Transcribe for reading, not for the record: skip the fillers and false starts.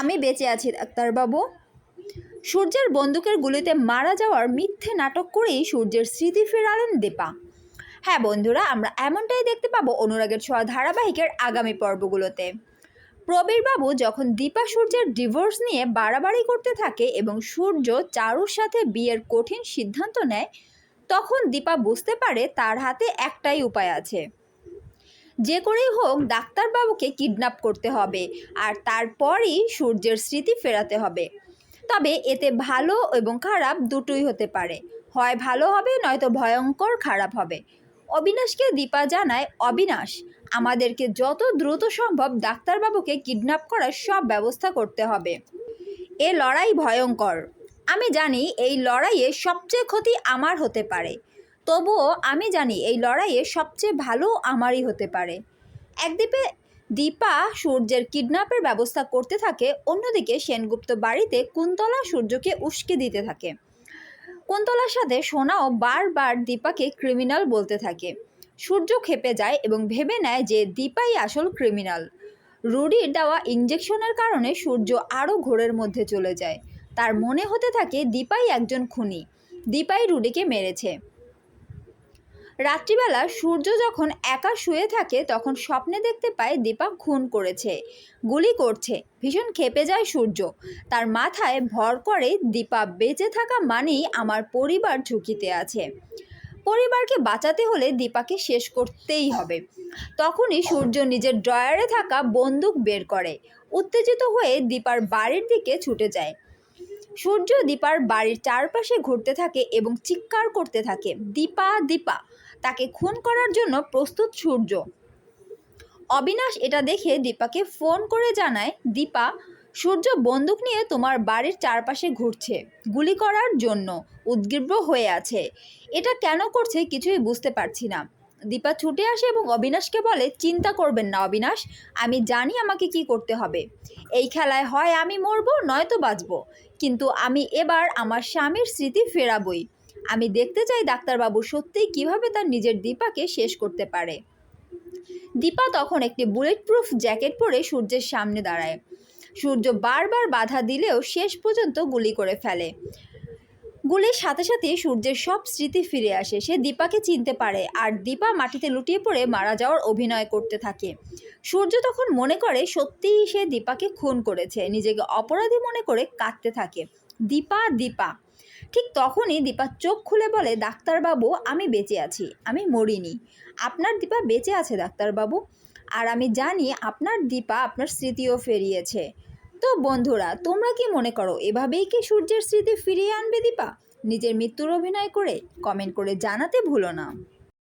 আমি বেঁচে আছি ডাক্তারবাবু। সূর্যের বন্দুকের গুলিতে মারা যাওয়ার মিথ্যে নাটক করেই সূর্যের স্মৃতি ফেরালেন দীপা। হ্যাঁ বন্ধুরা, আমরা এমনটাই দেখতে পাবো অনুরাগের ছোঁয়া ধারাবাহিকের আগামী পর্বগুলোতে। প্রবীরবাবু যখন দীপা সূর্যের ডিভোর্স নিয়ে বাড়াবাড়ি করতে থাকে এবং সূর্য চারুর সাথে বিয়ের কঠিন সিদ্ধান্ত নেয়, তখন দীপা বুঝতে পারে তার হাতে একটাই উপায় আছে। যে করেই হোক ডাক্তারবাবুকে কিডন্যাপ করতে হবে আর তারপরই সূর্যের স্মৃতি ফেরাতে হবে। তবে এতে ভালো এবং খারাপ দুটোই হতে পারে, হয় ভালো হবে নয়তো ভয়ঙ্কর খারাপ হবে। অবিনাশকে দীপা জানায়, অবিনাশ, আমাদেরকে যত দ্রুত সম্ভব ডাক্তারবাবুকে কিডন্যাপ করার সব ব্যবস্থা করতে হবে। এ লড়াই ভয়ঙ্কর। আমি জানি এই লড়াইয়ে সবচেয়ে ক্ষতি আমার হতে পারে, তবুও আমি জানি এই লড়াইয়ে সবচেয়ে ভালো আমারই হতে পারে। একদিকে দীপা সূর্যের কিডন্যাপের ব্যবস্থা করতে থাকে, অন্যদিকে সেনগুপ্ত বাড়িতে কুন্তলা সূর্যকে উস্কে দিতে থাকে। কুন্তলার সাথে সোনাও বারবার দীপাকে ক্রিমিনাল বলতে থাকে। সূর্য ক্ষেপে যায় এবং ভেবে নেয় যে দীপাই আসল ক্রিমিনাল। রুডির দেওয়া ইঞ্জেকশনের কারণে সূর্য আরও ঘোরের মধ্যে চলে যায়। তার মনে হতে থাকে দীপাই একজন খুনি, দীপাই রুডিকে মেরেছে। রাত্রিবেলা সূর্য যখন একা শুয়ে থাকে তখন স্বপ্নে দেখতে পায় দীপা খুন করেছে, গুলি করছে। ভীষণ ক্ষেপে যায় সূর্য। তার মাথায় ভর করে দীপা বেঁচে থাকা মানেই আমার পরিবার ঝুঁকিতে আছে, পরিবারকে বাঁচাতে হলে দীপাকে শেষ করতেই হবে। তখনই সূর্য নিজের ড্রয়ারে থাকা বন্দুক বের করে। উত্তেজিত হয়ে দীপার বাড়ির দিকে ছুটে যায়। সূর্য দীপার বাড়ির চারপাশে ঘুরতে থাকে এবং চিৎকার করতে থাকে, দীপা দীপা। তাকে খুন করার জন্য প্রস্তুত সূর্য। অবিনাশ এটা দেখে দীপাকে ফোন করে জানায়, দীপা, সূর্য বন্দুক নিয়ে তোমার বাড়ির চারপাশে ঘুরছে, গুলি করার জন্য উদ্গ্রীব হয়ে আছে। এটা কেন করছে কিছুই বুঝতে পারছি না। দীপা ছুটে আসে এবং অবিনাশকে বলে, চিন্তা করবেন না অবিনাশ, আমি জানি আমাকে কি করতে হবে। এই খেলায় হয় আমি মরবো নয়তো বাঁচবো, কিন্তু আমি এবার আমার স্বামীর স্মৃতি ফেরাবই। আমি দেখতে চাই ডাক্তারবাবু সত্যিই কিভাবে তার নিজের দীপাকে শেষ করতে পারে। দীপা তখন একটি বুলেট প্রুফ জ্যাকেট পরে সূর্যের সামনে দাঁড়ায়। সূর্য বারবার বাধা দিলেও শেষ পর্যন্ত গুলি করে ফেলে। গুলির সাথে সাথে সূর্যের সব স্মৃতি ফিরে আসে। সে দীপাকে চিনতে পারে আর দীপা মাটিতে লুটিয়ে পড়ে মারা যাওয়ার অভিনয় করতে থাকে। সূর্য তখন মনে করে সত্যিই সে দীপাকে খুন করেছে, নিজেকে অপরাধী মনে করে কাঁদতে থাকে, দীপা দীপা। ঠিক তখনই দীপা চোখ খুলে বলে, ডাক্তারবাবু, আমি বেঁচে আছি, আমি মরিনি। আপনার দীপা বেঁচে আছে ডাক্তারবাবু, আর আমি জানি আপনার দীপা আপনার স্মৃতিও ফিরিয়েছে। তো বন্ধুরা, তোমরা কি মনে করো এভাবেই কি সূর্যের স্মৃতি ফিরিয়ে আনবে দীপা নিজের মৃত্যুর অভিনয় করে? কমেন্ট করে জানাতে ভুলো না।